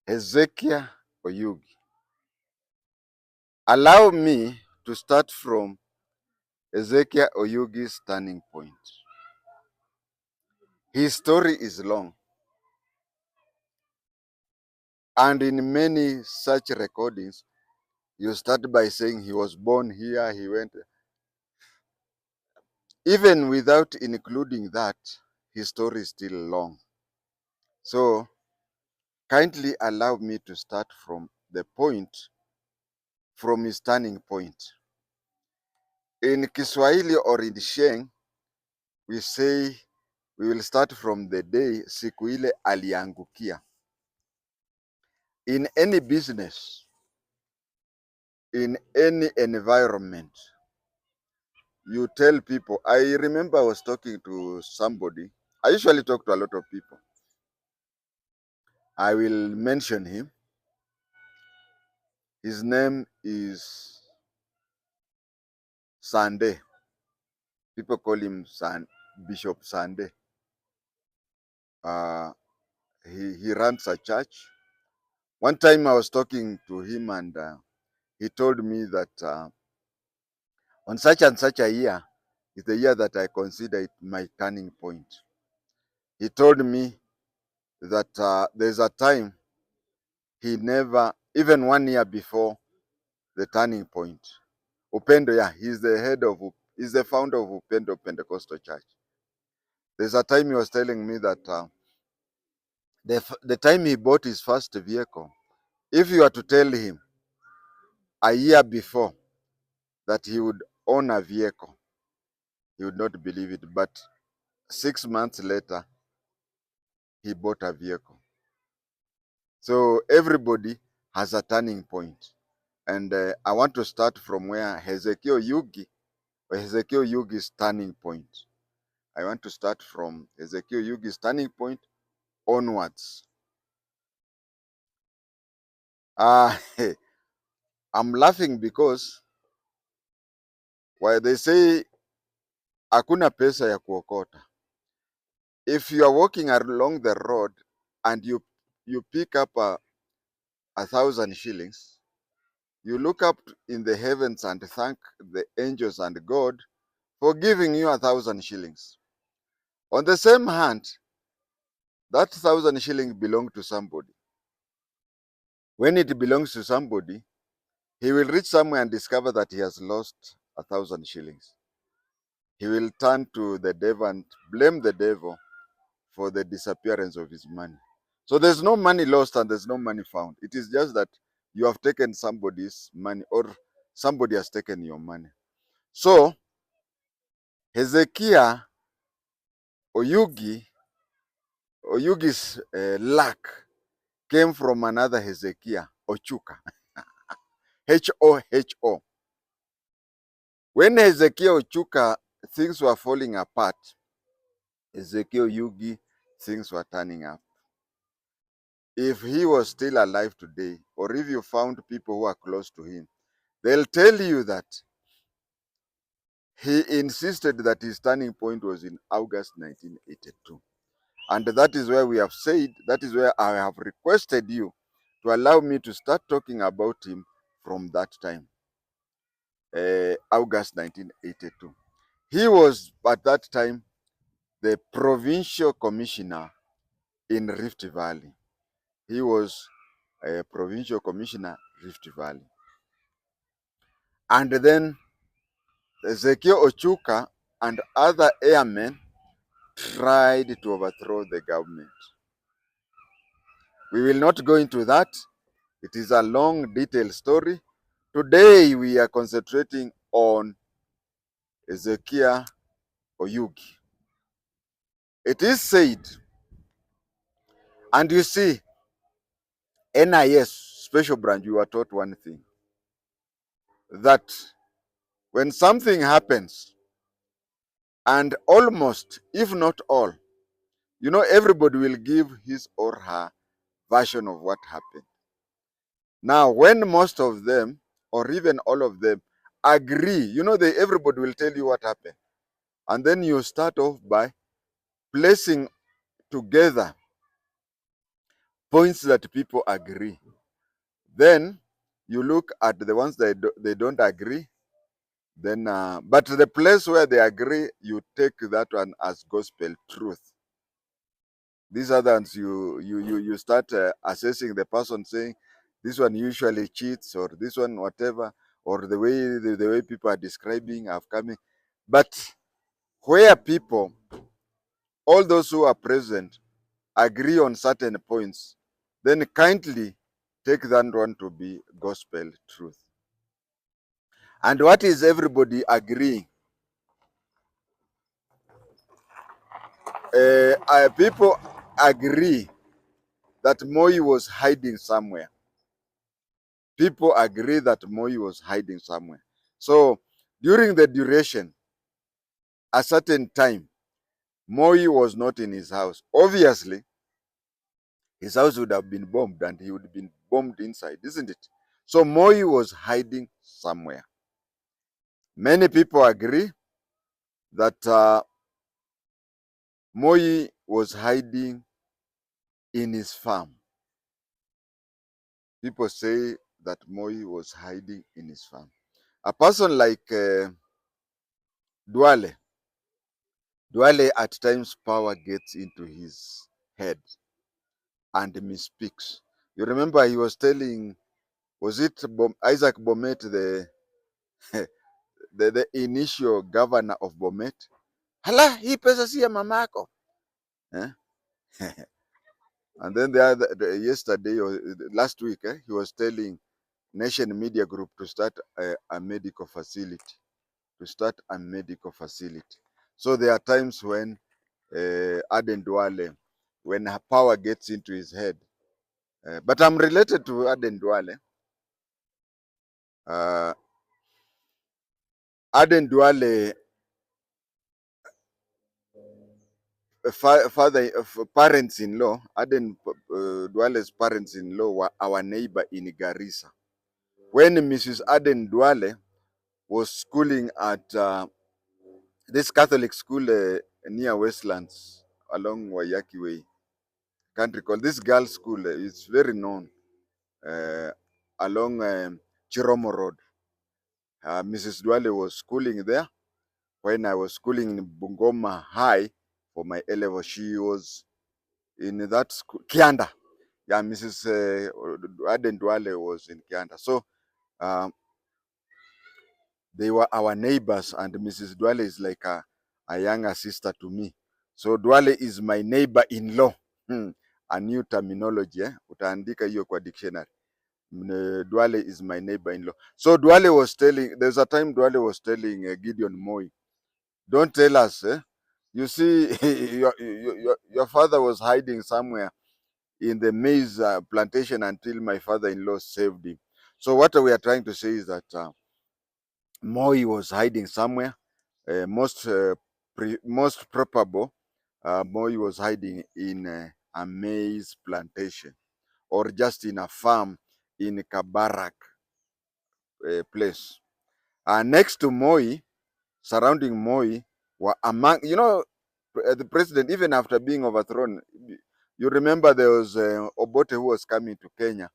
HEZEKIAH Oyugi. Allow me to start from HEZEKIAH Oyugi's turning point. His story is long, and in many such recordings, you start by saying he was born here, he went. Even without including that, his story is still long. So kindly allow me to start from the point, from his turning point. In Kiswahili or in Sheng, we say we will start from the day siku ile aliangukia. In any business, in any environment, you tell people. I remember I was talking to somebody. I usually talk to a lot of people. I will mention him. His name is Sunday. People call him Bishop Sunday. Uh, he runs a church. One time I was talking to him and he told me that on such and such a year is the year that I consider it my turning point. He told me that there's a time he never, even 1 year before the turning point. Upendo, yeah, he's the founder of Upendo Pentecostal Church. There's a time he was telling me that the time he bought his first vehicle, if you were to tell him a year before that he would own a vehicle, he would not believe it. But 6 months later, he bought a vehicle. So everybody has a turning point. And I want to start from where HEZEKIAH Oyugi's turning point. I want to start from HEZEKIAH Oyugi's turning point onwards. I'm laughing because while they say hakuna pesa ya kuokota, if you are walking along the road and you pick up 1,000 shillings, you look up in the heavens and thank the angels and God for giving you 1,000 shillings. On the same hand, that 1,000 shillings belong to somebody. When it belongs to somebody, he will reach somewhere and discover that he has lost 1,000 shillings. He will turn to the devil and blame the devil for the disappearance of his money. So there's no money lost and there's no money found. It is just that you have taken somebody's money or somebody has taken your money. So HEZEKIAH Oyugi's luck came from another HEZEKIAH Ochuka. H-O-H-O. When HEZEKIAH Ochuka things were falling apart, HEZEKIAH Oyugi things were turning up. If he was still alive today, or if you found people who are close to him, they'll tell you that he insisted that his turning point was in August 1982. And that is where we have said, that is where I have requested you to allow me to start talking about him from that time, August 1982. He was at that time the provincial commissioner in Rift Valley. He was a provincial commissioner, Rift Valley. And then HEZEKIAH Ochuka and other airmen tried to overthrow the government. We will not go into that. It is a long, detailed story. Today, we are concentrating on HEZEKIAH Oyugi. It is said, and you see, NIS, Special Branch, you are taught one thing, that when something happens, and almost, if not all, everybody will give his or her version of what happened. Now, when most of them, or even all of them, agree, everybody will tell you what happened. And then you start off by placing together points that people agree. Then you look at the ones that they don't agree. Then, but the place where they agree, you take that one as gospel truth. These other ones, you start assessing the person, saying this one usually cheats, or this one whatever, or the way people are describing have coming. But where people, all those who are present, agree on certain points, then kindly take that one to be gospel truth. And what is everybody agreeing? People agree that Moi was hiding somewhere. People agree that Moi was hiding somewhere. So during the duration, a certain time, Moi was not in his house. Obviously, his house would have been bombed and he would have been bombed inside, isn't it? So Moi was hiding somewhere. Many people agree that Moi was hiding in his farm. People say that Moi was hiding in his farm. A person like Duale at times power gets into his head and misspeaks. You remember he was telling, was it Isaac Bomet, the initial governor of Bomet? Hala, hii pesa si ya mamako. Eh? And then yesterday or last week, he was telling Nation Media Group to start a medical facility. So there are times when Aden Duale, when power gets into his head. But I'm related to Aden Duale. Aden Duale, parents-in-law, Aden Duale's parents-in-law were our neighbor in Garissa. When Mrs. Aden Duale was schooling at this Catholic school near Westlands along Wayaki Way, can't recall, this girls' school is very known along Chiromo Road. Mrs. Duale was schooling there. When I was schooling in Bungoma High for my A-level, she was in that school, Kianda. Yeah, Mrs. Aden Duale was in Kianda. So they were our neighbors, and Mrs. Duale is like a younger sister to me. So Duale is my neighbor-in-law. A new terminology, utaandika hiyo kwa dictionary. Duale is my neighbor-in-law. So Duale was telling, there's a time Duale was telling Gideon Moi, don't tell us, you see, your father was hiding somewhere in the maize plantation until my father-in-law saved him. So what we are trying to say is that Moi was hiding somewhere. Most probable, Moi was hiding in a maize plantation or just in a farm in Kabarak place. Next to Moi, surrounding Moi, were among, the president, even after being overthrown. You remember there was Obote who was coming to Kenya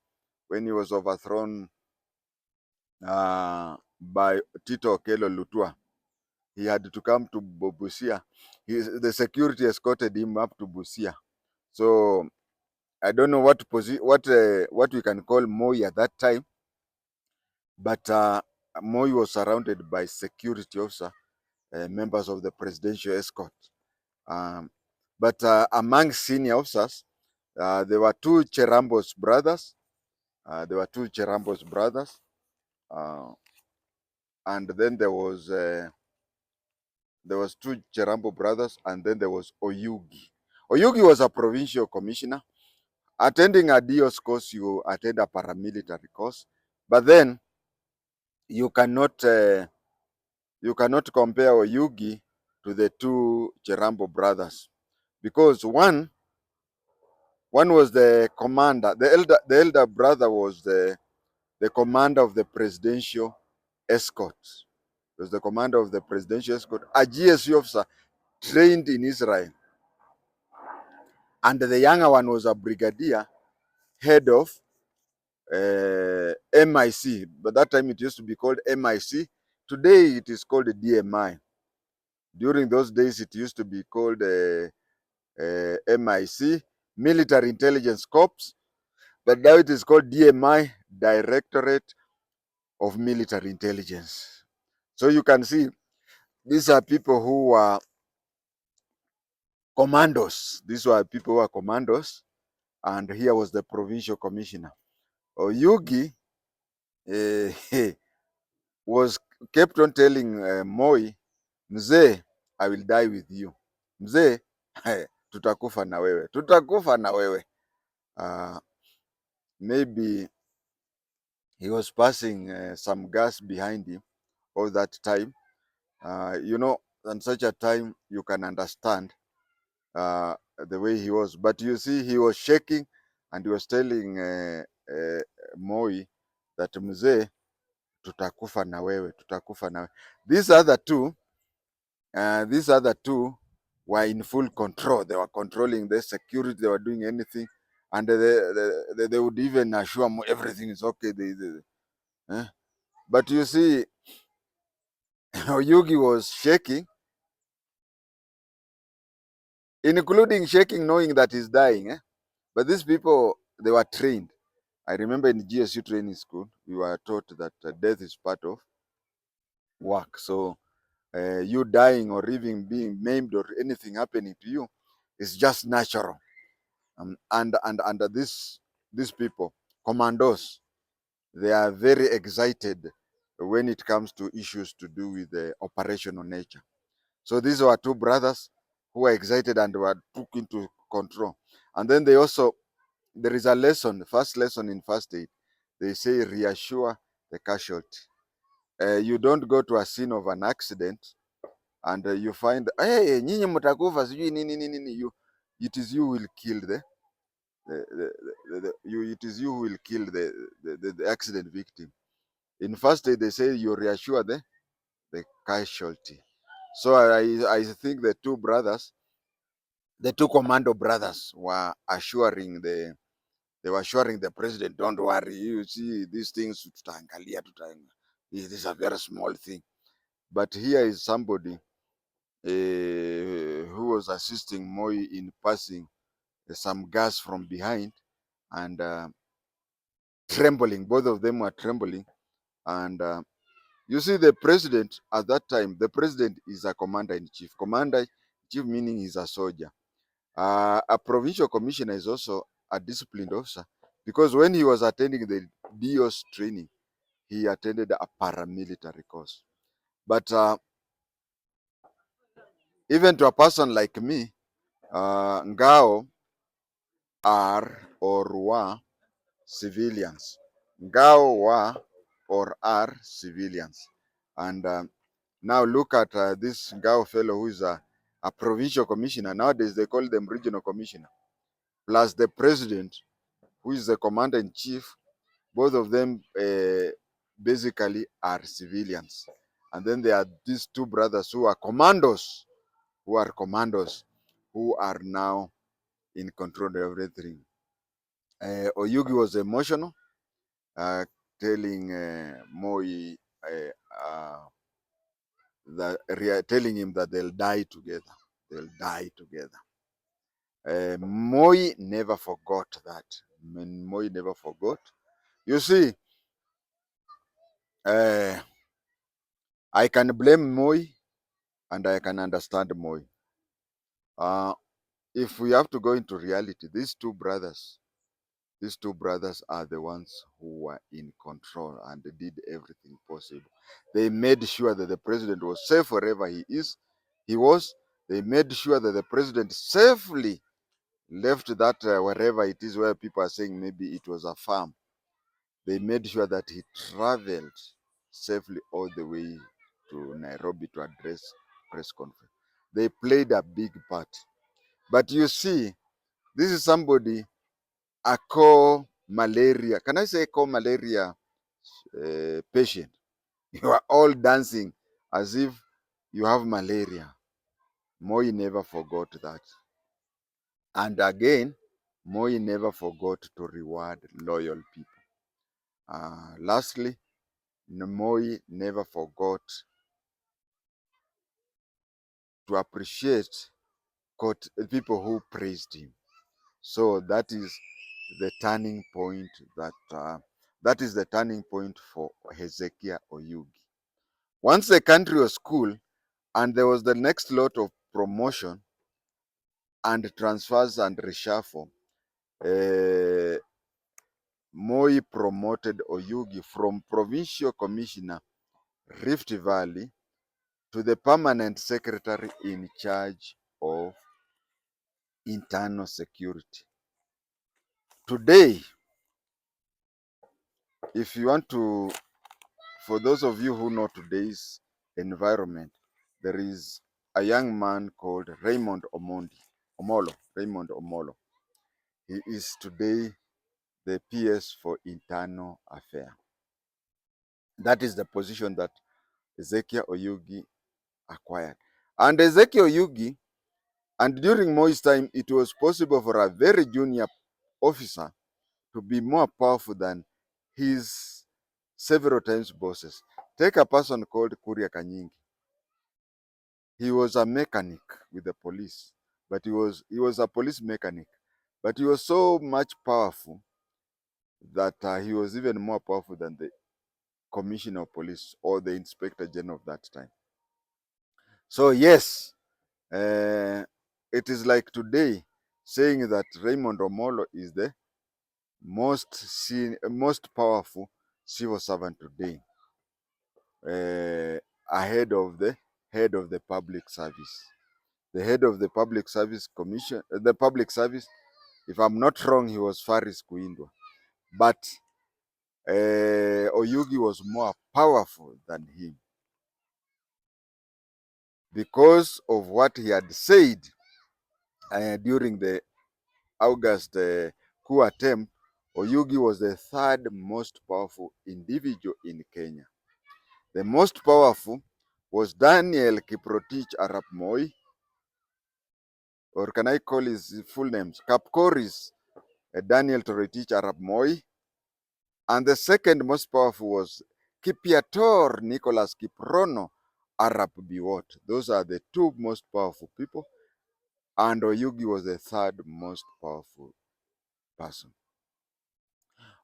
when he was overthrown by Tito Okello Lutua. He had to come to Busia. The security escorted him up to Busia. So I don't know what we can call Moi at that time, but Moi was surrounded by security officers, members of the presidential escort. But among senior officers, there were two Cherambos brothers. And then there was two Cherambo brothers, and then there was Oyugi. Oyugi was a provincial commissioner. Attending a DOS course, you attend a paramilitary course, but then you cannot compare Oyugi to the two Cherambo brothers, because one was the commander. The elder brother was the commander of the presidential escort. He was the commander of the presidential escort, a GSU officer trained in Israel. And the younger one was a brigadier head of MIC, but that time it used to be called MIC. Today it is called DMI. During those days it used to be called MIC, Military Intelligence Corps, but now it is called DMI, Directorate of Military Intelligence. So you can see these are people who are commandos. These were people who are commandos, and here was the provincial commissioner. Oyugi was kept on telling Moi, mzee, I will die with you. Mzee, tutakufa na wewe, tutakufa na wewe. Maybe he was passing some gas behind him all that time. You know, on such a time, you can understand the way he was. But you see, he was shaking and he was telling Moi that mzee, tutakufa na wewe, tutakufa na wewe. These other two were in full control. They were controlling the security. They were doing anything, and they would even assure Moi everything is okay. But you see, Oyugi was shaking, including shaking, knowing that he's dying. But these people, they were trained. I remember in GSU training school, we were taught that death is part of work. So you dying or even being maimed or anything happening to you is just natural. And these people, commandos, they are very excited when it comes to issues to do with the operational nature. So these were two brothers who were excited and were took into control. And then there is a lesson, the first lesson in first aid. They say reassure the casualty. You don't go to a scene of an accident and you find, hey, nyinyi mtakufa sijui nini nini nini. It is you who will kill it is you who will kill the accident victim. In first aid, they say you reassure the casualty. So I think the two brothers, the two commando brothers, were assuring the president, don't worry, you see these things, this is a very small thing. But here is somebody who was assisting Moi in passing some gas from behind and trembling. Both of them were trembling. And you see, the president at that time, the president is a commander-in-chief. Commander-in-chief meaning he's a soldier. A provincial commissioner is also a disciplined officer, because when he was attending the DOS training, he attended a paramilitary course. But even to a person like me, Ngao are or were civilians. Ngao were or are civilians. And now look at this Ngao fellow who is a provincial commissioner. Nowadays they call them regional commissioner. Plus the president, who is the commander-in-chief. Both of them basically are civilians. And then there are these two brothers who are commandos, who are now in control of everything. Oyugi was emotional, telling Moi telling him that they'll die together. They'll die together. Moi never forgot that. Moi never forgot. You see, I can blame Moi and I can understand Moi. If we have to go into reality, these two brothers are the ones who were in control and they did everything possible. They made sure that the president was safe wherever he was. They made sure that the president safely left that wherever it is, where people are saying maybe it was a farm. They made sure that he traveled safely all the way to Nairobi to address press conference. They played a big part. But you see, this is somebody, a core malaria. Can I say core malaria patient? You are all dancing as if you have malaria. Moi never forgot that. And again, Moi never forgot to reward loyal people. Lastly, Moi never forgot to appreciate people who praised him. So that is the turning point that is the turning point for Hezekiah Oyugi. Once the country was cool and there was the next lot of promotion and transfers and reshuffle, uh, Moi promoted Oyugi from provincial commissioner Rift Valley to the permanent secretary in charge of internal security. Today, if you want to, for those of you who know today's environment, there is a young man called Raymond Omolo. He is today the PS for Internal Affairs. That is the position that Hezekiah Oyugi acquired. And Hezekiah Oyugi, and during Moi's time, it was possible for a very junior officer to be more powerful than his several times bosses. Take a person called Kuria Kanyingi. He was a mechanic with the police, but he was a police mechanic, but he was so much powerful that he was even more powerful than the commissioner of police or the inspector general of that time. So yes, it is like today saying that Raymond Omolo is the most powerful civil servant today, ahead of the head of the public service. The head of the public service commission, the public service, if I'm not wrong, he was Faris Kuindwa. But Oyugi was more powerful than him because of what he had said during the August coup attempt. Oyugi was the third most powerful individual in Kenya. The most powerful was Daniel Kiprotich Arap Moi, or can I call his full names? Kapkoris Daniel Torotich Arap Moi. And the second most powerful was Kipiator Nicholas Kiprono Arap Biwot. Those are the two most powerful people. And Oyugi was the third most powerful person.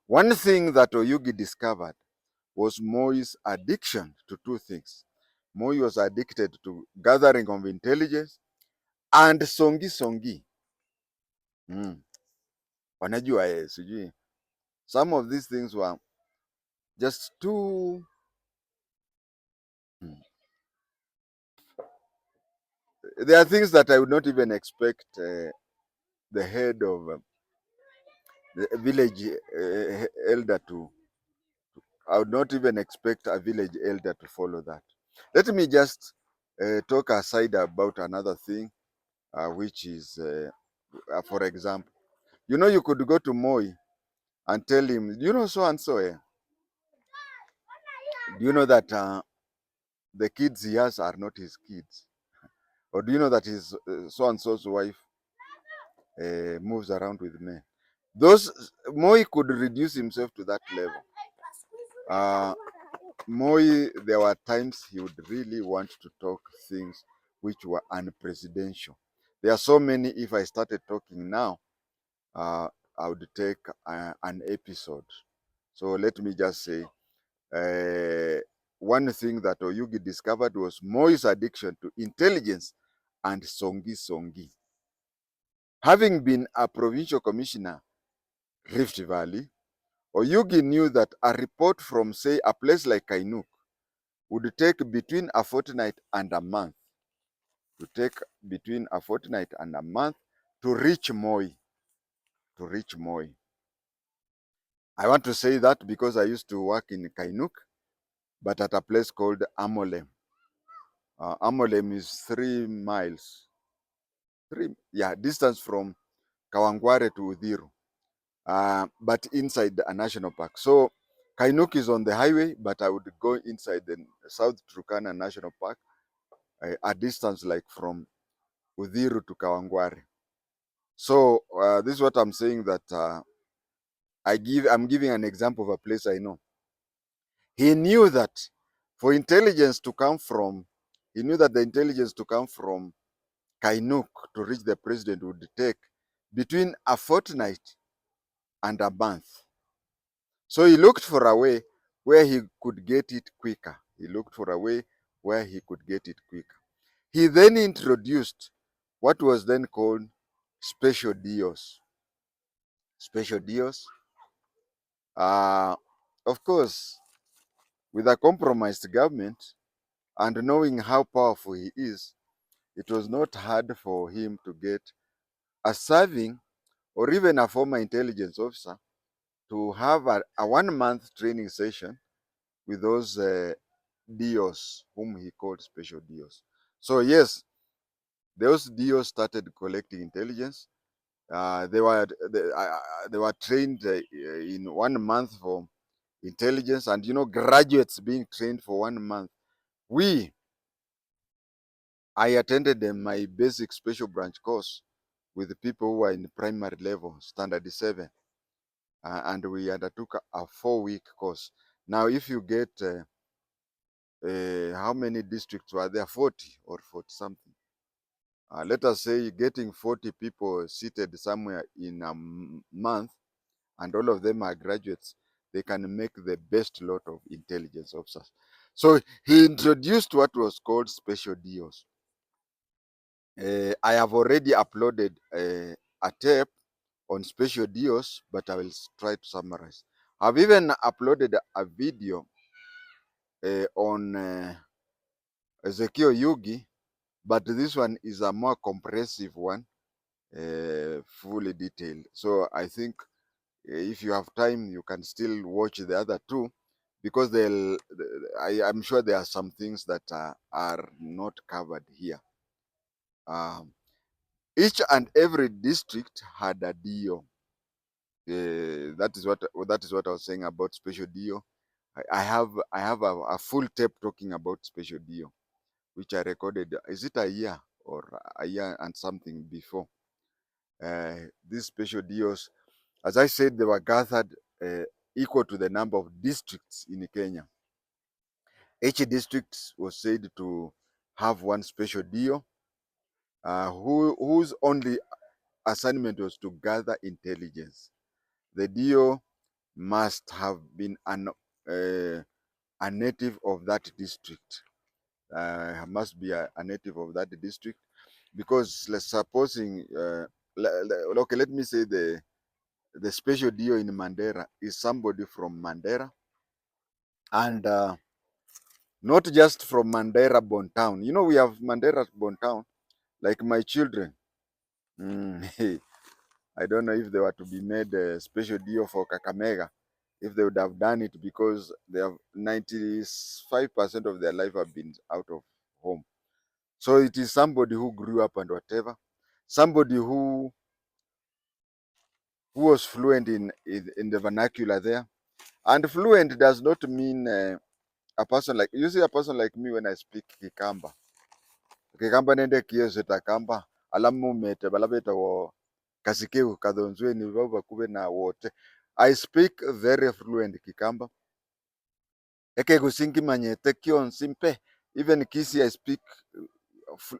One thing that Oyugi discovered was Moi's addiction to two things. Moi was addicted to gathering of intelligence and songi. Wanajua sijui. Some of these things were just too there are things that I would not even expect the head of the village elder to. I would not even expect a village elder to follow that. Let me just talk aside about another thing, which is, for example, you could go to Moi and tell him, so and so. Do you know that the kids he has are not his kids? Or do you know that his so and so's wife moves around with men? Moi could reduce himself to that level. Moi, there were times he would really want to talk things which were unpresidential. There are so many, if I started talking now, I would take an episode. So let me just say, one thing that Oyugi discovered was Moi's addiction to intelligence and songi. Having been a provincial commissioner, Rift Valley, Oyugi knew that a report from, say, a place like Kainuk would take between a fortnight and a month, to reach Moi. I want to say that because I used to work in Kainuk, but at a place called Amolem. Amolem is 3 miles, distance from Kawangware to Udhiru, but inside a national park. So Kainuk is on the highway, but I would go inside the South Turkana National Park, a distance like from Udhiru to Kawangware. So this is what I'm saying, that I'm giving an example of a place I know. He knew that for intelligence to come from, he knew that the intelligence to come from Kainuk to reach the president would take between a fortnight and a month. So he looked for a way where he could get it quicker. He looked for a way where he could get it quicker. He then introduced what was then called special deals. Special deals. Of course, with a compromised government and knowing how powerful he is, it was not hard for him to get a serving or even a former intelligence officer to have a 1 month training session with those DOs, whom he called special DOs. So yes, those DOs started collecting intelligence. They were trained in 1 month for intelligence, and graduates being trained for 1 month. I attended my basic special branch course with the people who are in primary level, standard 7, and we undertook a 4-week course. Now, if you get how many districts were there? 40 or 40 something. Let us say getting 40 people seated somewhere in a month, and all of them are graduates, they can make the best lot of intelligence officers. So he introduced what was called special deals. I have already uploaded a tape on special deals, but I will try to summarize. I've even uploaded a video on HEZEKIAH OYUGI, but this one is a more comprehensive one, fully detailed. So I think if you have time, you can still watch the other two, because I'm sure there are some things that are not covered here. Um, each and every district had a DO. That is what I was saying about special DO. I have a full tape talking about special DO, which I recorded. Is it a year or a year and something before? These special DOs, as I said, they were gathered equal to the number of districts in Kenya. Each district was said to have one special DO, whose only assignment was to gather intelligence. The DO must have been a native of that district. Must be a native of that district, because let's supposing, okay, let me say the special DO in Mandera is somebody from Mandera, and not just from Mandera Bon Town. We have Mandera Bon Town, like my children. I don't know if they were to be made a special deal for Kakamega, if they would have done it, because they have 95% of their life have been out of home. So it is somebody who grew up and whatever, somebody who was fluent in the vernacular there. And fluent does not mean a person like, you see a person like me when I speak Kikamba. Kikamba nende kiyezo takamba, alamu mete balabeta wo kasikeu kadonzweni baba kube na wote. I speak very fluent Kikamba. Eke gusingi manyete kion simpe. Even Kisi I speak.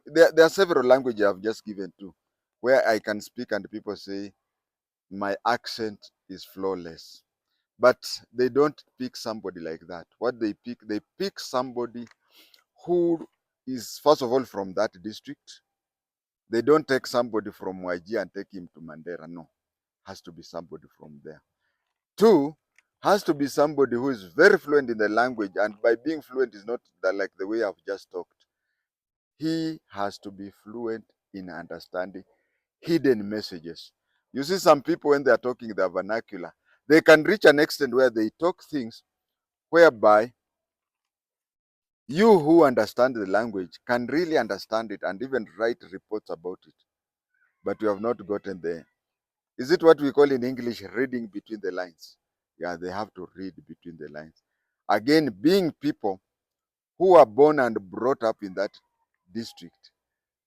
There are several languages I've just given to, where I can speak and people say my accent is flawless. But they don't pick somebody like that. What they pick somebody who is first of all from that district. They don't take somebody from YG and take him to Mandera. No, has to be somebody from there. 2, has to be somebody who is very fluent in the language, and by being fluent is not like the way I've just talked. He has to be fluent in understanding hidden messages. You see, some people when they are talking their vernacular, they can reach an extent where they talk things whereby you who understand the language can really understand it and even write reports about it. But you have not gotten there. Is it what we call in English reading between the lines? Yeah, they have to read between the lines. Again, being people who are born and brought up in that district,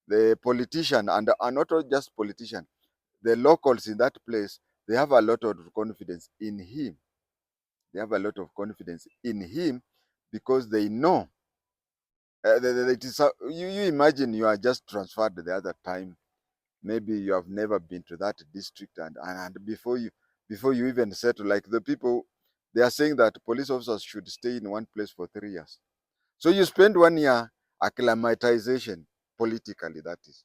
the politician, and not just politician, the locals in that place, they have a lot of confidence in him. They have a lot of confidence in him because they know. It is, you imagine you are just transferred the other time. Maybe you have never been to that district, and before you even settle, like the people, they are saying that police officers should stay in one place for 3 years. So you spend 1 year acclimatization politically, that is.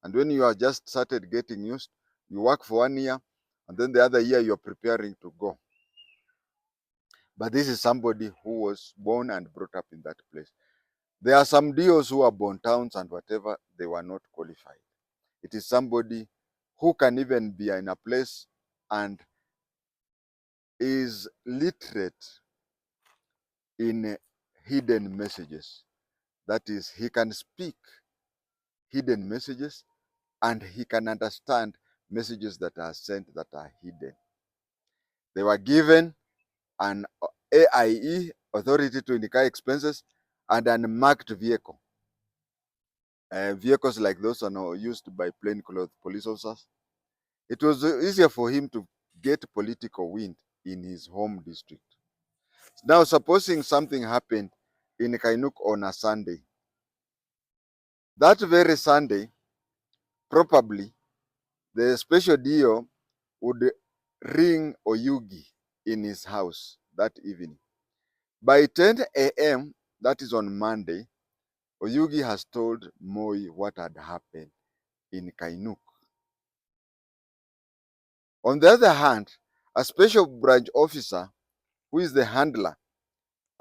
And when you are just started getting used, you work for 1 year, and then the other year you're preparing to go. But this is somebody who was born and brought up in that place. There are some DOs who are born towns and whatever, they were not qualified. It is somebody who can even be in a place and is literate in hidden messages. That is, he can speak hidden messages and he can understand messages that are sent that are hidden. They were given an AIE, authority to incur expenses, and an unmarked vehicle. Vehicles like those are now used by plainclothes police officers. It was easier for him to get political wind in his home district. Now, supposing something happened in Kainuk on a Sunday, that very Sunday, probably the special DO would ring Oyugi in his house that evening. By 10 a.m., that is on Monday, Oyugi has told Moi what had happened in Kainuk. On the other hand, a special branch officer, who is the handler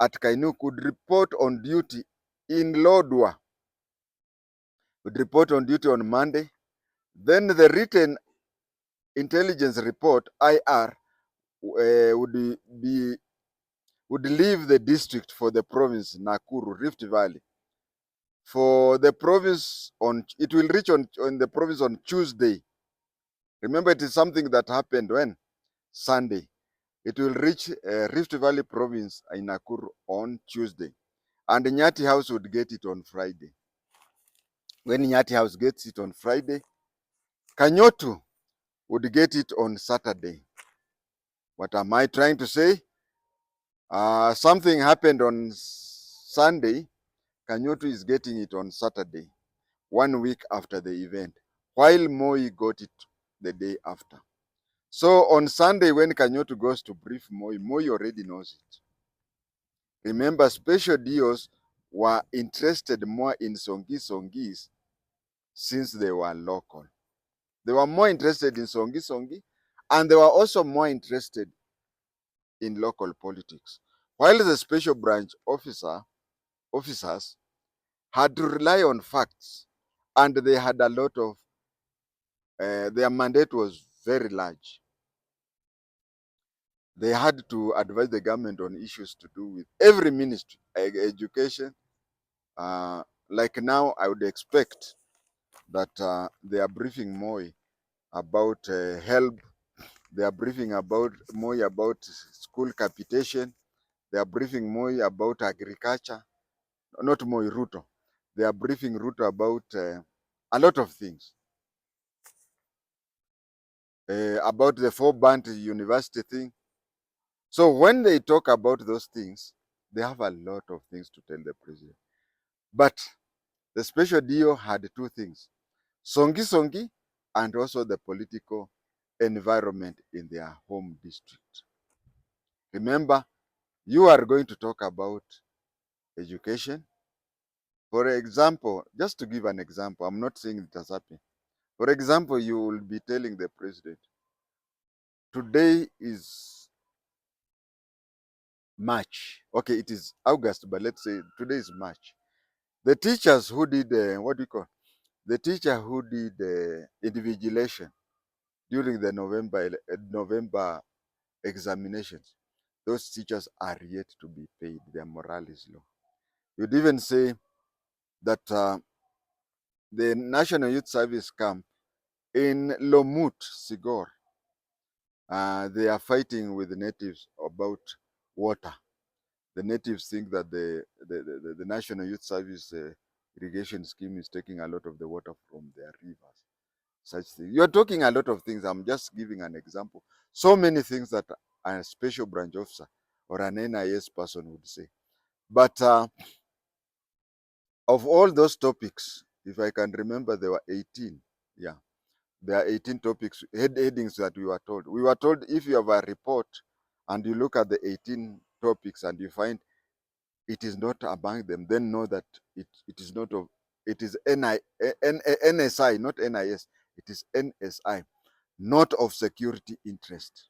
at Kainuk, would report on duty in Lodwa, would report on duty on Monday. Then the written intelligence report, IR, would leave the district for the province, Nakuru, Rift Valley. For the province, it will reach on the province on Tuesday. Remember, it is something that happened when? Sunday. It will reach Rift Valley province in Nakuru on Tuesday. And Nyati House would get it on Friday. When Nyati House gets it on Friday, Kanyotu would get it on Saturday. What am I trying to say? Something happened on Sunday. Kanyotu is getting it on Saturday, 1 week after the event, while Moi got it the day after. So on Sunday, when Kanyotu goes to brief Moi, Moi already knows it. Remember, special DOs were interested more in Songis since they were local. They were more interested in Songi, and they were also more interested in local politics. While the special branch officers had to rely on facts, and they had a lot of, their mandate was very large. They had to advise the government on issues to do with every ministry, education. Like now, I would expect that they are briefing Moi about help. They are briefing about Moi about school capitation. They are briefing Moi about agriculture. Not Moi, Ruto. They are briefing Ruto about a lot of things. About the four-band university thing. So when they talk about those things, they have a lot of things to tell the president. But the special DO had two things: Songi, and also the political environment in their home district. Remember, you are going to talk about education. For example, just to give an example, I'm not saying it has happened. For example, you will be telling the president, today is March. Okay, it is August, but let's say today is March. The teachers who did, what do you call, the teacher who did invigilation during the November examinations, those teachers are yet to be paid. Their morale is low. You'd even say that the National Youth Service camp in Lomut, Sigor, they are fighting with the natives about water. The natives think that the National Youth Service irrigation scheme is taking a lot of the water from their rivers. such things. You're talking a lot of things. I'm just giving an example. So many things that a special branch officer or an NIS person would say. But of all those topics, if I can remember, there were 18. Yeah, there are 18 topics, headings that we were told. We were told if you have a report and you look at the 18 topics and you find it is not among them, then know that it is not of, it is NSI, not NIS. It is NSI, not of security interest.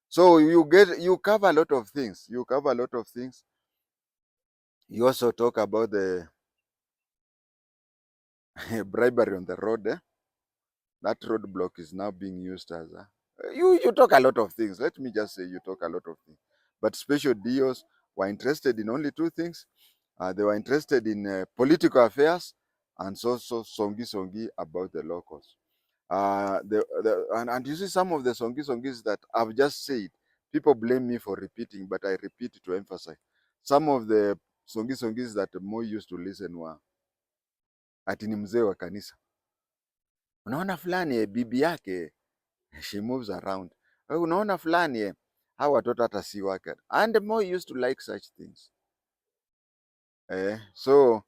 So you cover a lot of things. You cover a lot of things. You also talk about the bribery on the road. That roadblock is now being used as a. You talk a lot of things. Let me just say you talk a lot of things. But special DOs were interested in only two things. They were interested in political affairs and also songi about the locals. And you see some of the songis that I've just said, people blame me for repeating, but I repeat to emphasize. Some of the songis that Moi used to listen were ati ni mzee wa kanisa. Unaona fulani bibi yake she moves around. Unaona fulani hawa watoto hata si wake. And Moi used to like such things. So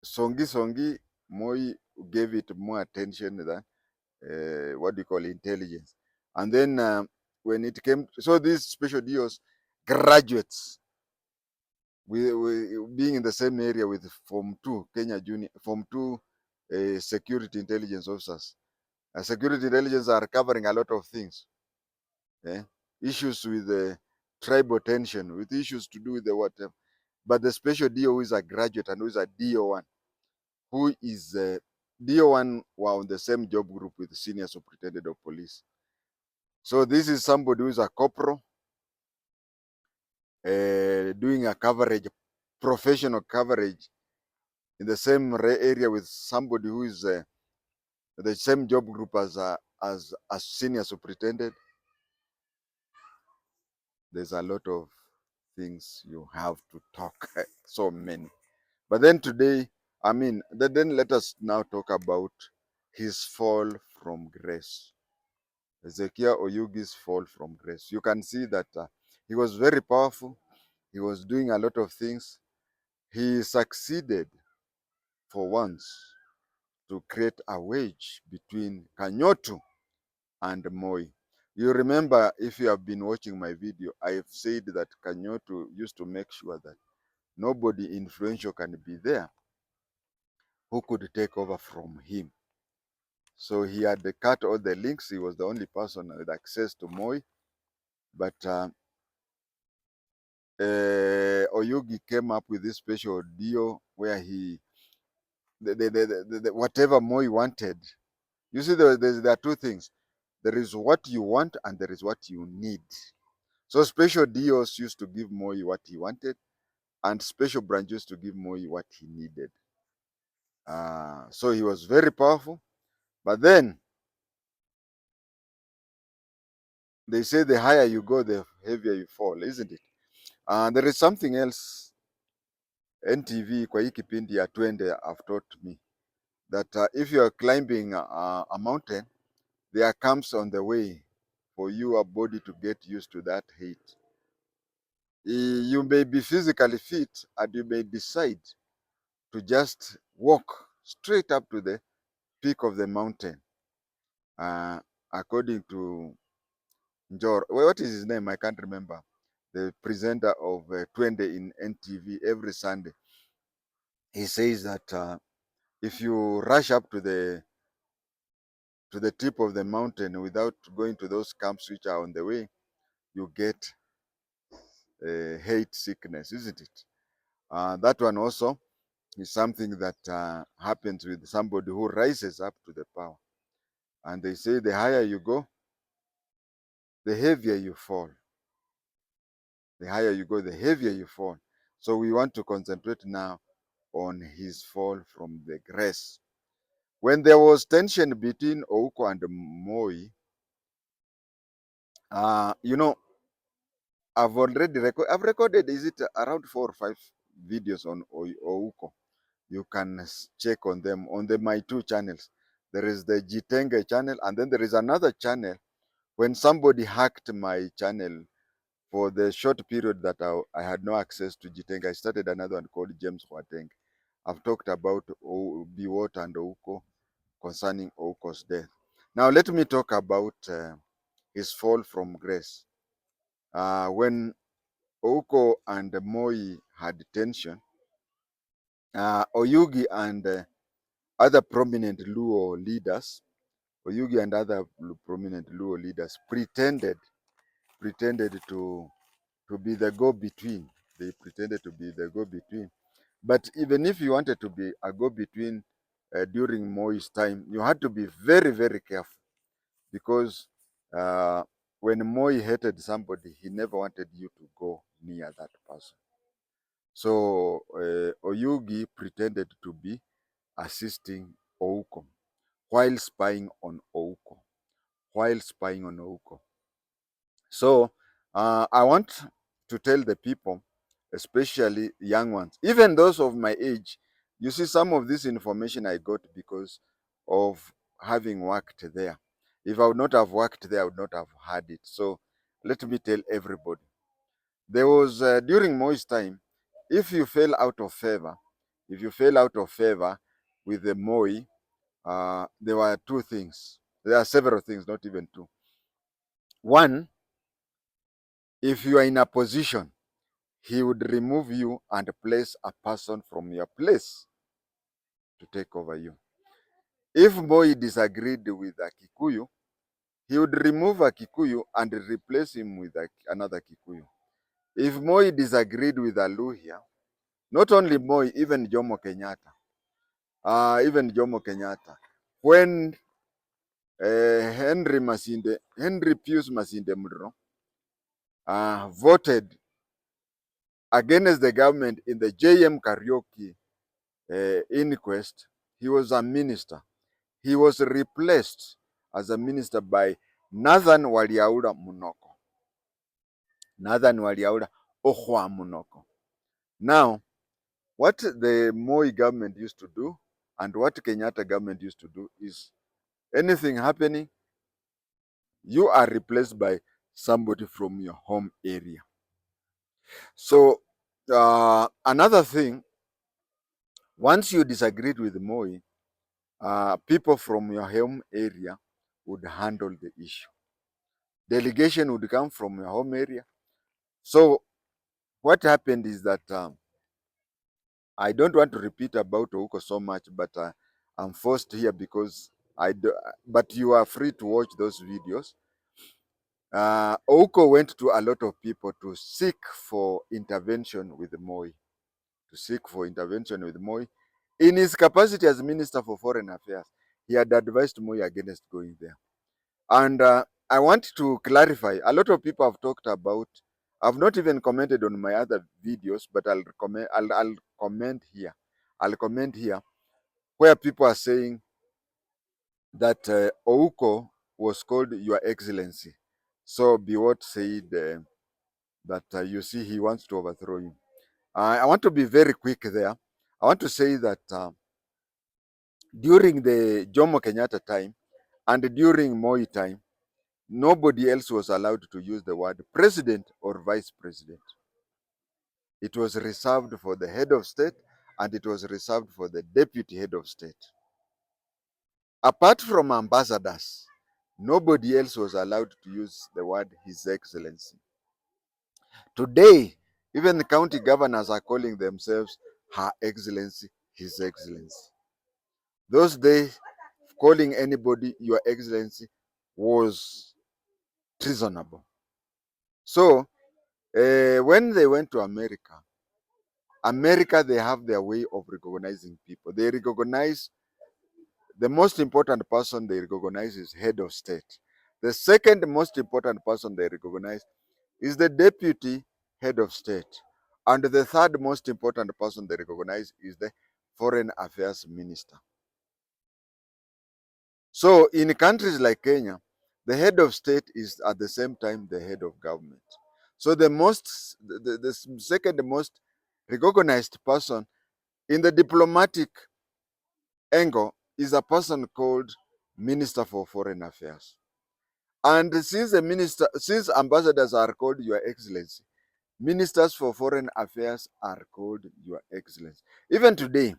songi, Moi gave it more attention than what do you call intelligence. And then when it came, so these special deals, graduates, we being in the same area with Form 2, Kenya Junior, Form 2 security intelligence officers. Security intelligence are covering a lot of things. Issues with the tribal tension, with issues to do with the whatever. But the special DO who is a graduate and who is a DO1, who is DO1 were on the same job group with the senior superintendent of police. So this is somebody who is a corporal doing a coverage, professional coverage in the same area with somebody who is the same job group as a senior superintendent. There's a lot of things you have to talk, so many. But then today, then let us now talk about his fall from grace. HEZEKIAH Oyugi's fall from grace. You can see that he was very powerful. He was doing a lot of things. He succeeded for once to create a wedge between Kanyotu and Moi. You remember, if you have been watching my video, I have said that Kanyotu used to make sure that nobody influential can be there who could take over from him. So he had cut all the links. He was the only person with access to Moi. But Oyugi came up with this special deal where he, whatever Moi wanted. You see, there are two things. There is what you want and there is what you need. So special deals used to give Moi what he wanted, and special branch used to give Moi what he needed. So he was very powerful. But then they say the higher you go, the heavier you fall, isn't it? There is something else NTV kwa hii kipindi ya Twende have taught me that if you are climbing a mountain, there comes on the way for your body to get used to that heat. You may be physically fit and you may decide to just walk straight up to the peak of the mountain. According to Njor, what is his name? I can't remember. The presenter of Twende in NTV every Sunday. He says that if you rush up to the tip of the mountain without going to those camps which are on the way, you get hate sickness, isn't it? That one also is something that happens with somebody who rises up to the power. And they say the higher you go, the heavier you fall. The higher you go, the heavier you fall. So we want to concentrate now on his fall from the grace. When there was tension between Ouko and Moi, you know, I've recorded, is it around 4 or 5 videos on Ouko. You can check on them on my two channels. There is the JI-TENGE channel, and then there is another channel. When somebody hacked my channel for the short period that I had no access to JI-TENGE, I started another one called James Wateng. I've talked about Biwot and Ouko concerning Ouko's death. Now let me talk about his fall from grace. When Ouko and Moi had tension, Oyugi and other prominent Luo leaders, Oyugi and other prominent Luo leaders pretended to be the go-between. They pretended to be the go-between. But even if you wanted to be a go-between during Moi's time, you had to be very, very careful, because when Moi hated somebody, he never wanted you to go near that person. So Oyugi pretended to be assisting Ouko while spying on Ouko. So I want to tell the people, especially young ones, even those of my age, you see, some of this information I got because of having worked there. If I would not have worked there, I would not have had it. So let me tell everybody. There was, during Moi's time, if you fell out of favor, with the Moi, there were two things. There are several things, not even two. One, if you are in a position, he would remove you and place a person from your place to take over you. If Moi disagreed with a Kikuyu, he would remove a Kikuyu and replace him with another Kikuyu. If Moi disagreed with a Luhya, not only Moi, even Jomo Kenyatta, when Henry Pius Masinde Muliro voted against the government in the JM Karaoke inquest, he was a minister. He was replaced as a minister by Nathan Waliaura Munoko. Now, what the Moi government used to do and what Kenyatta government used to do is, anything happening, you are replaced by somebody from your home area. So another thing, once you disagreed with Moi, people from your home area would handle the issue. Delegation would come from your home area. So what happened is that I don't want to repeat about Ouko so much, but I'm forced here because but you are free to watch those videos. Ouko went to a lot of people to seek for intervention with Moi. In his capacity as Minister for Foreign Affairs, he had advised Moi against going there. And I want to clarify, a lot of people have talked about, I've not even commented on my other videos, but I'll comment here. I'll comment here where people are saying that Ouko was called Your Excellency. So Biwot said that you see, he wants to overthrow you. I want to be very quick there. I want to say that during the Jomo Kenyatta time and during Moi time, nobody else was allowed to use the word president or vice president. It was reserved for the head of state and it was reserved for the deputy head of state. Apart from ambassadors, nobody else was allowed to use the word His Excellency. Today, even the county governors are calling themselves Her Excellency, His Excellency. Those days, calling anybody Your Excellency was treasonable. So, when they went to America, they have their way of recognizing people. They recognize the most important person they recognize is head of state. The second most important person they recognize is the deputy head of state. And the third most important person they recognize is the foreign affairs minister. So in countries like Kenya, the head of state is at the same time the head of government. So the second most recognized person In the diplomatic angle is a person called Minister for Foreign Affairs. And since ambassadors are called Your Excellency, Ministers for Foreign Affairs are called Your Excellency. Even today,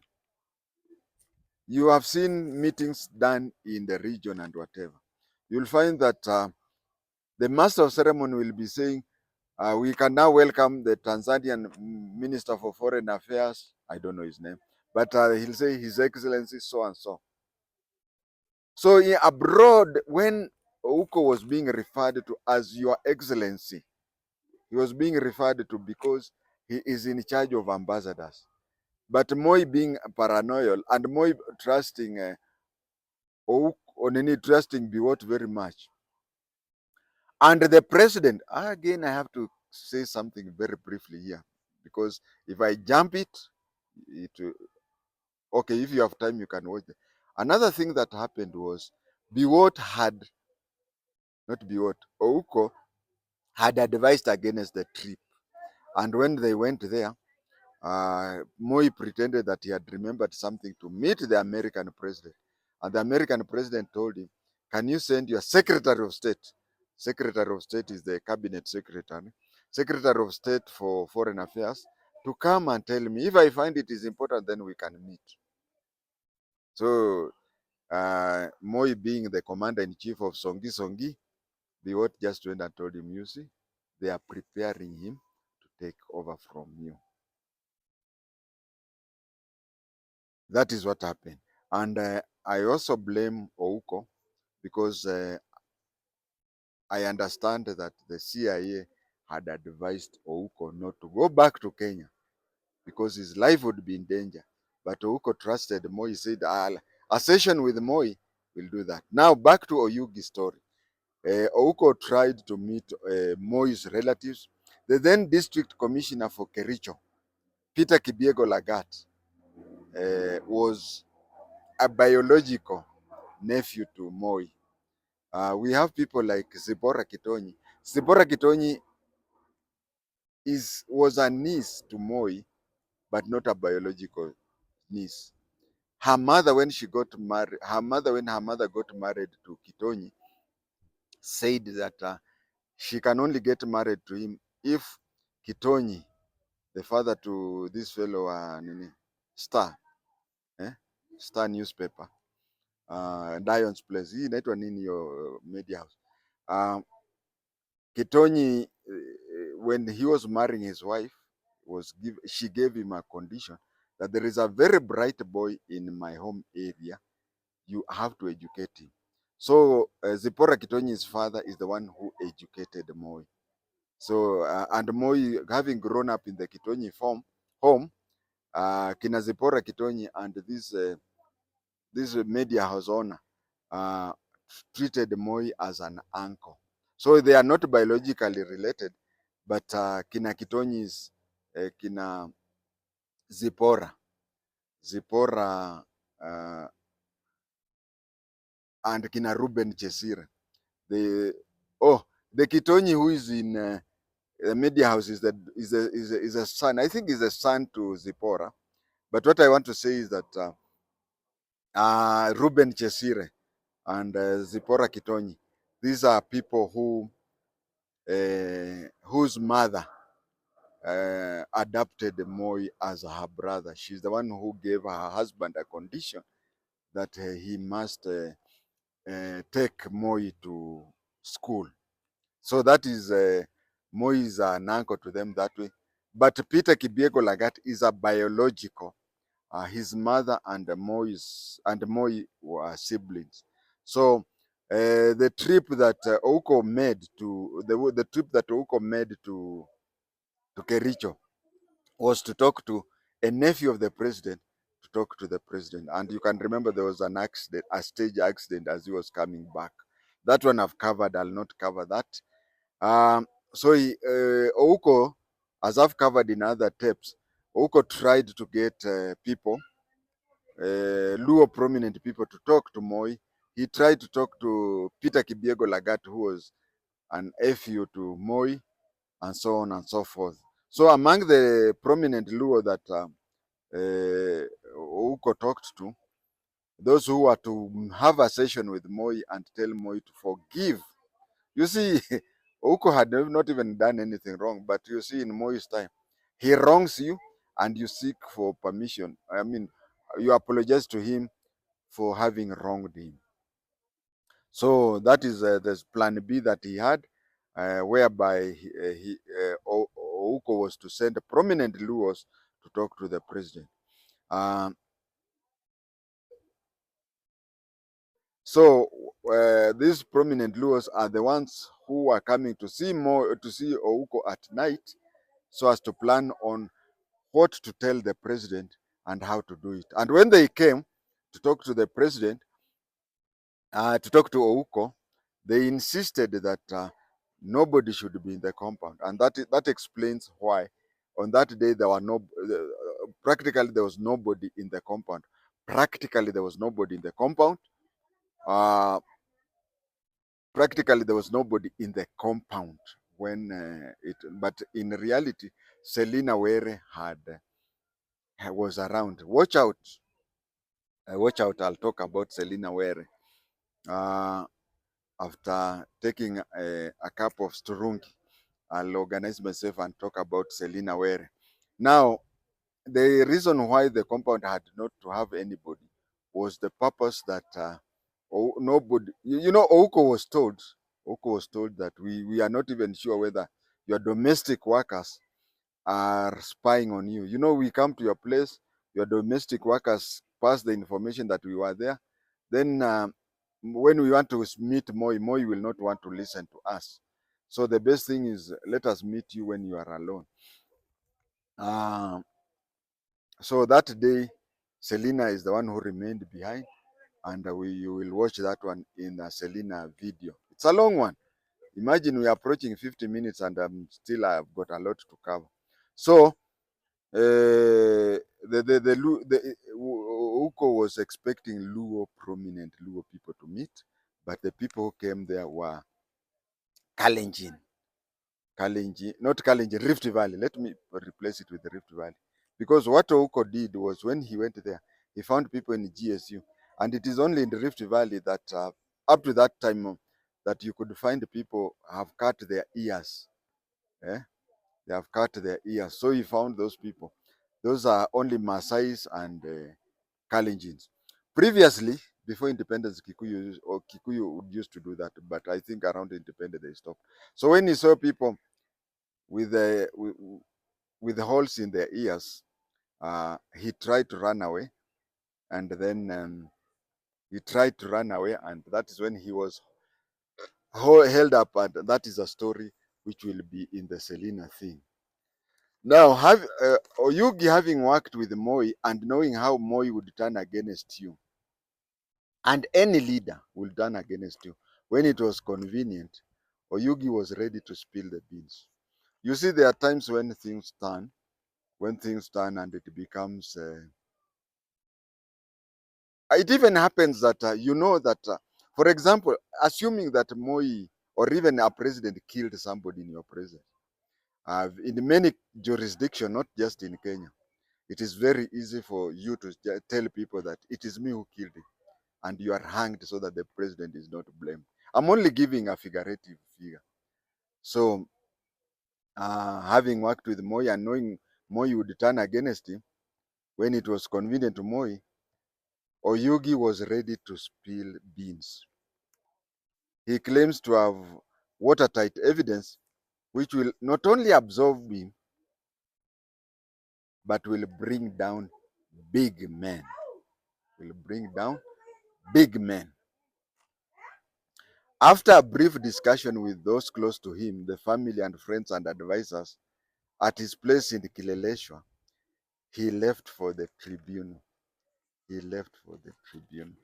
you have seen meetings done in the region and whatever. You'll find that the master of ceremony will be saying, we can now welcome the Tanzanian Minister for Foreign Affairs. I don't know his name, but he'll say His Excellency so and so. So abroad, when Ouko was being referred to as Your Excellency, he was being referred to because he is in charge of ambassadors. But Moi being paranoid and Moi trusting trusting Biwott very much. And the president, again, I have to say something very briefly here, because if I jump it, okay, if you have time, you can watch it. Another thing that happened was Biwott had, not Biwott, Ouko had advised against the trip. And when they went there, Moi pretended that he had remembered something to meet the American president. And the American president told him, can you send your Secretary of State? Secretary of State is the cabinet secretary. Secretary of State for Foreign Affairs to come and tell me. If I find it is important, then we can meet. So Moi being the commander-in-chief of Songi, Biwott just went and told him, you see, they are preparing him to take over from you. That is what happened. And I also blame Ouko because I understand that the CIA had advised Ouko not to go back to Kenya because his life would be in danger. But Ouko trusted Moi. He said, a session with Moi will do that. Now back to Oyugi's story. Ouko tried to meet Moi's relatives. The then district commissioner for Kericho, Peter Kibiego Lagat, was a biological nephew to Moi. We have people like Zipporah Kitonyi. Zipporah Kitonyi was a niece to Moi, but not a biological niece. Her mother, when her mother got married to Kitonyi, said that she can only get married to him if Kitonyi, the father to this fellow, Star, Star newspaper, Dion's Place. Hii inaitwa nini your media house? Kitonyi, when he was marrying his wife, she gave him a condition that there is a very bright boy in my home area. You have to educate him. So Zipporah Kitonyi's father is the one who educated Moi. So and Moi, having grown up in the Kitonyi home, Kina Zipporah Kitonyi and this media house owner treated Moi as an uncle. So they are not biologically related, but Kina Kitonyi's, Kina Zipporah, and Kina Ruben Chesire. The Kitonyi who is in the media house is a son. I think is a son to Zipporah. But what I want to say is that Ruben Chesire and Zipporah Kitonyi, these are people whose mother adopted Moi as her brother. She's the one who gave her husband a condition that he must take Moi to school. So that is, Moi is an uncle to them that way. But Peter Kibiego Lagat is a biological. His mother and Moi were siblings. So the trip that Ouko made to the trip that Ouko made to Kericho was to talk to a nephew of the president, to talk to the president. And you can remember there was an accident, a stage accident as he was coming back. That one I've covered. I'll not cover that. So Ouko, as I've covered in other tapes, Ouko tried to get people, Luo prominent people, to talk to Moi. He tried to talk to Peter Kibiego Lagat, who was an nephew to Moi, and so on and so forth. So among the prominent Luo that Ouko talked to, those who were to have a session with Moi and tell Moi to forgive. You see, Ouko had not even done anything wrong, but you see, in Moi's time, he wrongs you and you seek for permission. I mean, you apologize to him for having wronged him. So that is there's plan B that he had, whereby Ouko was to send prominent Luos to talk to the president. Um, so these prominent Luos are the ones who are coming to see Ouko at night, so as to plan on what to tell the president and how to do it. And when they came to talk to the president, to talk to Ouko, they insisted that nobody should be in the compound, and that explains why on that day there were no practically there was nobody in the compound. Practically there was nobody in the compound. Uh, Practically there was nobody in the compound when but in reality, Selina Were was around. Watch out. Watch out. I'll talk about Selina Were. After taking a cup of Sturungi, I'll organize myself and talk about Selina Were. Now, the reason why the compound had not to have anybody was the purpose that nobody, Ouko was told that we are not even sure whether your domestic workers are spying on you. We come to your place, your domestic workers pass the information that we were there. Then when we want to meet Moi will not want to listen to us. So the best thing is let us meet you when you are alone. So that day, Selina is the one who remained behind, and you will watch that one in the Selina video. It's a long one. Imagine we are approaching 50 minutes and still I've got a lot to cover. So Uko was expecting prominent Luo people to meet, but the people who came there were Kalenjin. Not Kalenjin, Rift Valley. Let me replace it with the Rift Valley. Because what Ouko did was when he went there, he found people in GSU. And it is only in the Rift Valley that up to that time that you could find people have cut their ears. Eh? They have cut their ears. So he found those people. Those are only Maasais and Kalenjins. Previously, before independence, Kikuyu used to do that, but I think around independence they stopped. So when he saw people with the with holes in their ears, he tried to run away, and then and that is when he was held up, and that is a story which will be in the Selina thing. Now, Oyugi having worked with Moi and knowing how Moi would turn against you, and any leader will turn against you, when it was convenient, Oyugi was ready to spill the beans. You see, there are times when things turn, and it becomes it even happens that for example, assuming that Moi or even a president killed somebody in your presence, in many jurisdictions, not just in Kenya, it is very easy for you to tell people that it is me who killed him, and you are hanged so that the president is not blamed. I'm only giving a figurative figure. So having worked with Moi and knowing Moi would turn against him, when it was convenient to Moi, Oyugi was ready to spill beans. He claims to have watertight evidence which will not only absolve him, but will bring down big men. Will bring down big men. After a brief discussion with those close to him, the family and friends and advisors, at his place in Kileleshwa, he left for the tribunal. He left for the tribunal.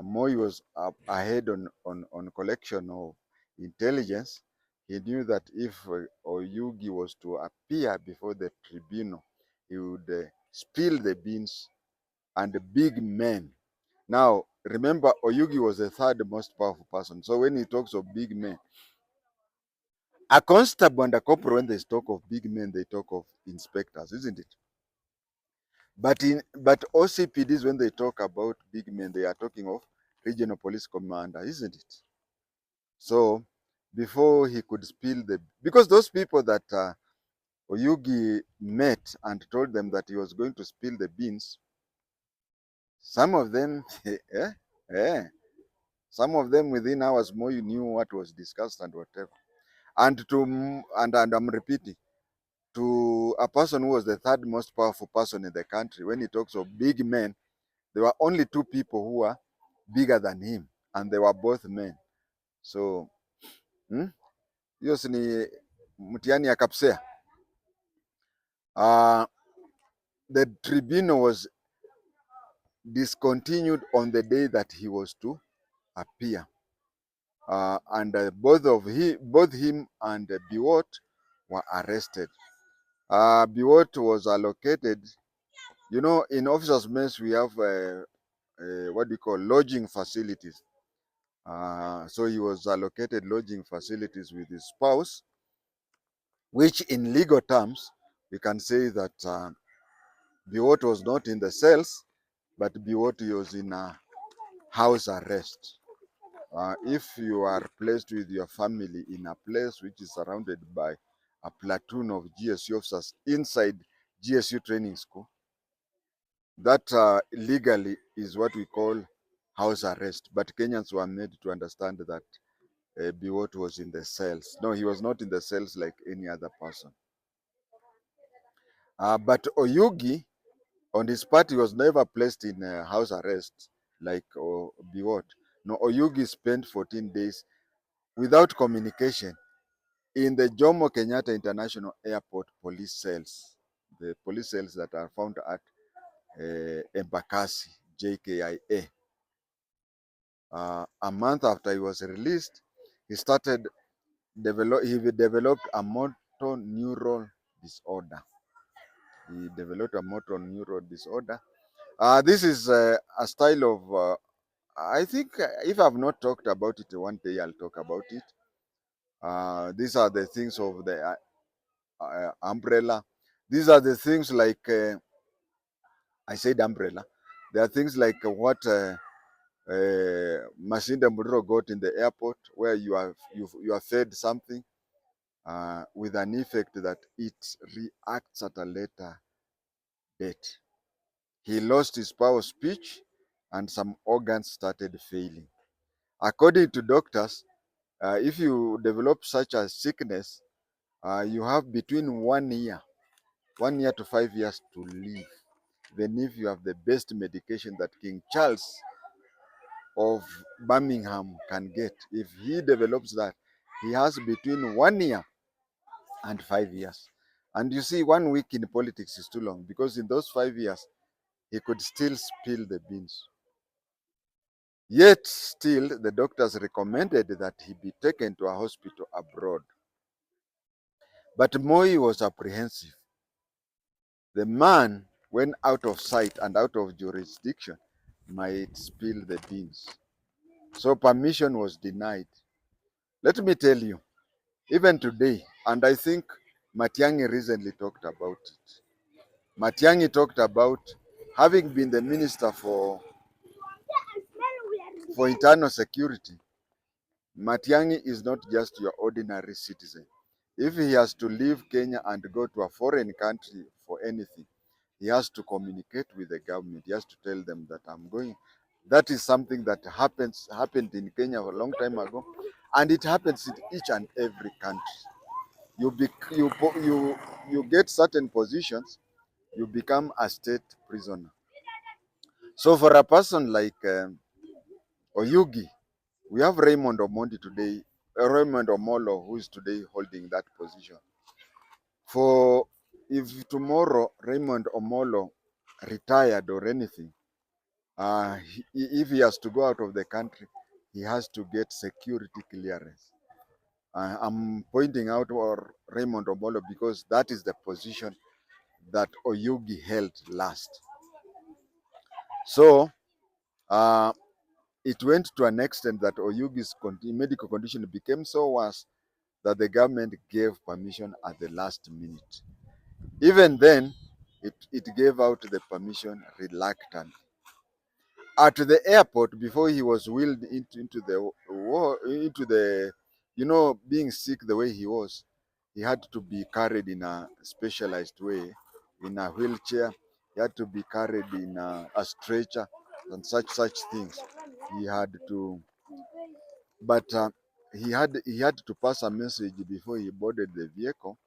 Moi was ahead on collection of intelligence. He knew that if Oyugi was to appear before the tribunal, he would spill the beans and the big men. Now, remember, Oyugi was the third most powerful person. So when he talks of big men, a constable and a corporal, when they talk of big men, they talk of inspectors, isn't it? But OCPDs, when they talk about big men, they are talking of regional police commander, isn't it? So before he could spill because those people that Oyugi met and told them that he was going to spill the beans, some of them, eh, eh, some of them within hours more you knew what was discussed and whatever. And I'm repeating, to a person who was the third most powerful person in the country, when he talks of big men, there were only two people who were bigger than him, and they were both men. So hiyo si ni mtihani ya kapsea. The tribunal was discontinued on the day that he was to appear. And both him and Biwott were arrested. Biwott was allocated, in officers' mess we have what do you call lodging facilities. So he was allocated lodging facilities with his spouse, which in legal terms we can say that Biwott was not in the cells, but Biwott was in a house arrest. If you are placed with your family in a place which is surrounded by a platoon of GSU officers inside GSU training school, that legally is what we call house arrest. But Kenyans were made to understand that Biwott was in the cells. No, he was not in the cells like any other person. But Oyugi, on his part, he was never placed in house arrest like Biwott. No, Oyugi spent 14 days without communication in the Jomo Kenyatta International Airport police cells, the police cells that are found at Embakasi, JKIA. A month after he was released, he developed a motor neural disorder. He developed a motor neural disorder. This is a style of, I think if I've not talked about it one day, I'll talk about it. These are the things of the umbrella. These are the things like, I said umbrella. There are things like what Mashinda Mudro got in the airport, where you are fed something with an effect that it reacts at a later date. He lost his power of speech and some organs started failing. According to doctors, if you develop such a sickness, you have between 1 year to 5 years to live. Even if you have the best medication that King Charles of Birmingham can get, if he develops that, he has between 1 year and 5 years. And you see, 1 week in politics is too long, because in those 5 years, he could still spill the beans. Yet still, the doctors recommended that he be taken to a hospital abroad. But Moi was apprehensive. The man, when out of sight and out of jurisdiction, might spill the beans. So permission was denied. Let me tell you, even today, and I think Matiang'i recently talked about it. Matiang'i talked about having been the minister for internal security. Matiang'i is not just your ordinary citizen. If he has to leave Kenya and go to a foreign country for anything, he has to communicate with the government. He has to tell them that I'm going. That is something that happened in Kenya a long time ago, and it happens in each and every country. You get certain positions, you become a state prisoner. So for a person like Oyugi, we have Raymond Omondi today, Raymond Omolo, who is today holding that position. For if tomorrow Raymond Omolo retired or anything, if he has to go out of the country, he has to get security clearance. I'm pointing out Raymond Omolo because that is the position that Oyugi held last. So it went to an extent that Oyugi's medical condition became so worse that the government gave permission at the last minute. Even then, It gave out the permission reluctantly. At the airport, before he was wheeled into the war, into the, being sick the way he was, he had to be carried in a specialized way, in a wheelchair. He had to be carried in a stretcher and such things. He had to, but he had to pass a message before he boarded the vehicle,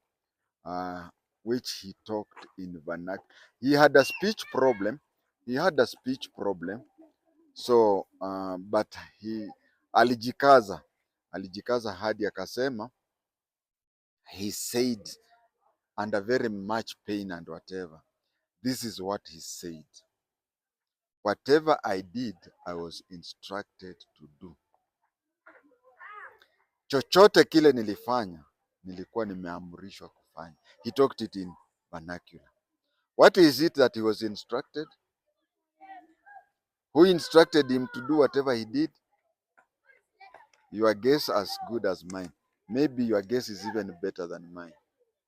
uh, which he talked in vernacular. He had a speech problem. He had a speech problem. So but he alijikaza hadi akasema, he said under very much pain and whatever, this is what he said: whatever I did, I was instructed to do. Chochote kile nilifanya, nilikuwa nimeamrishwa kufanya. He talked it in vernacular. What is it that he was instructed? Who instructed him to do whatever he did? Your guess as good as mine. Maybe your guess is even better than mine.